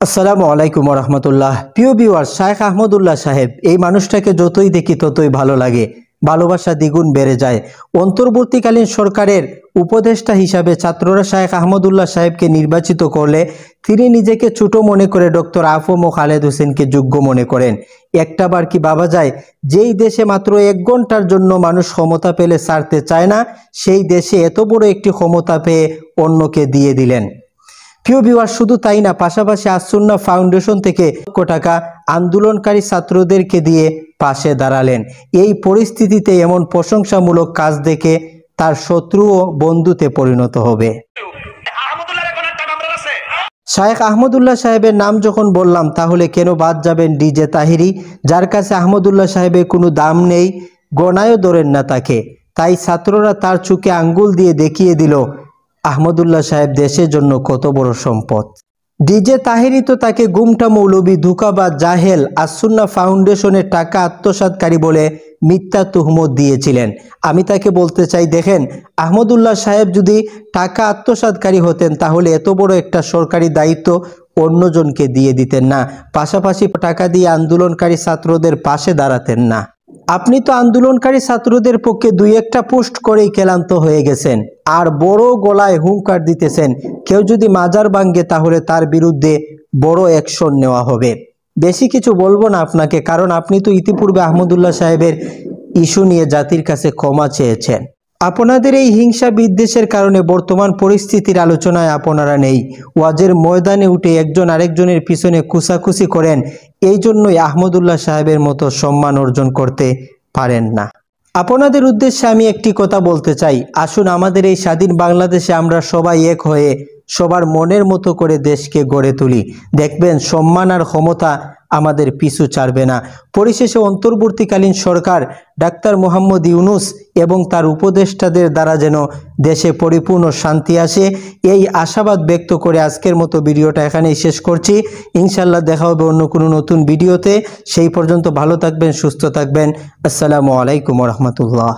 আসসালামু আলাইকুম রহমতুল্লাহ। প্রিয় ভিউয়ার, শায়েখ আহমদুল্লাহ সাহেব, এই মানুষটাকে যতই দেখি ততই ভালো লাগে, ভালোবাসা দ্বিগুণ বেড়ে যায়। অন্তর্বর্তীকালীন সরকারের উপদেষ্টা হিসাবে ছাত্ররা শায়েখ আহমদুল্লাহ সাহেবকে নির্বাচিত করলে তিনি নিজেকে ছোট মনে করে ডক্টর আফম ও খালেদ হোসেনকে যোগ্য মনে করেন। একটাবার কি ভাবা যায়, যেই দেশে মাত্র 1 ঘন্টার জন্য মানুষ ক্ষমতা পেলে ছাড়তে চায় না, সেই দেশে এত বড় একটি ক্ষমতা পেয়ে অন্যকে দিয়ে দিলেন। প্রিয় ভিউয়ার, শুধু তাই না, পাশাপাশি আসুন্নাহ ফাউন্ডেশন থেকে লক্ষ টাকা আন্দোলনকারী ছাত্রদেরকে দিয়ে পাশে দাঁড়ালেন। এই পরিস্থিতিতে এমন প্রশংসামূলক কাজ দেখে তার শত্রুও বন্ধুতে পরিণত হবে। শায়েখ আহমদুল্লাহ সাহেবের নাম যখন বললাম, তাহলে কেন বাদ যাবেন ডিজে তাহিরি, যার কাছে আহমদুল্লাহ সাহেবের কোনো দাম নেই, গণায়ও ধরেন না তাকে। তাই ছাত্ররা তার চোখে আঙ্গুল দিয়ে দেখিয়ে দিল আহমদুল্লাহ সাহেব দেশের জন্য কত বড় সম্পদ। ডিজে তাহিরি তো তাকে গুমটা মৌলবী, ধোঁকাবাজ, জাহেল, আসুন্নাহ ফাউন্ডেশনের টাকা আত্মসাৎকারী বলে মিথ্যা তুহমত দিয়েছিলেন। আমি তাকে বলতে চাই, দেখেন, আহমদুল্লাহ সাহেব যদি টাকা আত্মসাৎকারী হতেন তাহলে এত বড় একটা সরকারি দায়িত্ব অন্যজনকে দিয়ে দিতেন না, পাশাপাশি টাকা দিয়ে আন্দোলনকারী ছাত্রদের পাশে দাঁড়াতেন না। আপনি তো আন্দোলনকারী ছাত্রদের পক্ষে 2-1টা পোস্ট করেই ক্লান্ত হয়ে গেছেন, আর বড় গলায় হুঙ্কার দিতেছেন কেউ যদি মাজার ভাঙ্গে তাহলে তার বিরুদ্ধে বড় অ্যাকশন নেওয়া হবে। বেশি কিছু বলবো না আপনাকে, কারণ আপনি তো ইতিপূর্বে আহমদুল্লাহ সাহেবের ইস্যু নিয়ে জাতির কাছে ক্ষমা চেয়েছেন। আপনাদের এই হিংসা বিদ্বেষের কারণে বর্তমান পরিস্থিতির আলোচনায় আপনারা নেই। ওয়াজের ময়দানে উঠে একজন আরেকজনের পিছনে কুসাকুসি করেন, এই জন্যই আহমদুল্লাহ সাহেবের মতো সম্মান অর্জন করতে পারেন না। আপনাদের উদ্দেশ্যে আমি একটি কথা বলতে চাই, আসুন আমাদের এই স্বাধীন বাংলাদেশে আমরা সবাই এক হয়ে সবার মনের মতো করে দেশকে গড়ে তুলি। দেখবেন সম্মান আর ক্ষমতা আমাদের পিছু ছাড়বে না। পরিশেষে অন্তর্বর্তীকালীন সরকার ডাক্তার মোহাম্মদ ইউনূস এবং তার উপদেষ্টাদের দ্বারা যেন দেশে পরিপূর্ণ শান্তি আসে, এই আশাবাদ ব্যক্ত করে আজকের মতো ভিডিওটা এখানেই শেষ করছি। ইনশাল্লাহ দেখা হবে অন্য কোনো নতুন ভিডিওতে। সেই পর্যন্ত ভালো থাকবেন, সুস্থ থাকবেন। আসসালামু আলাইকুম রহমতুল্লাহ।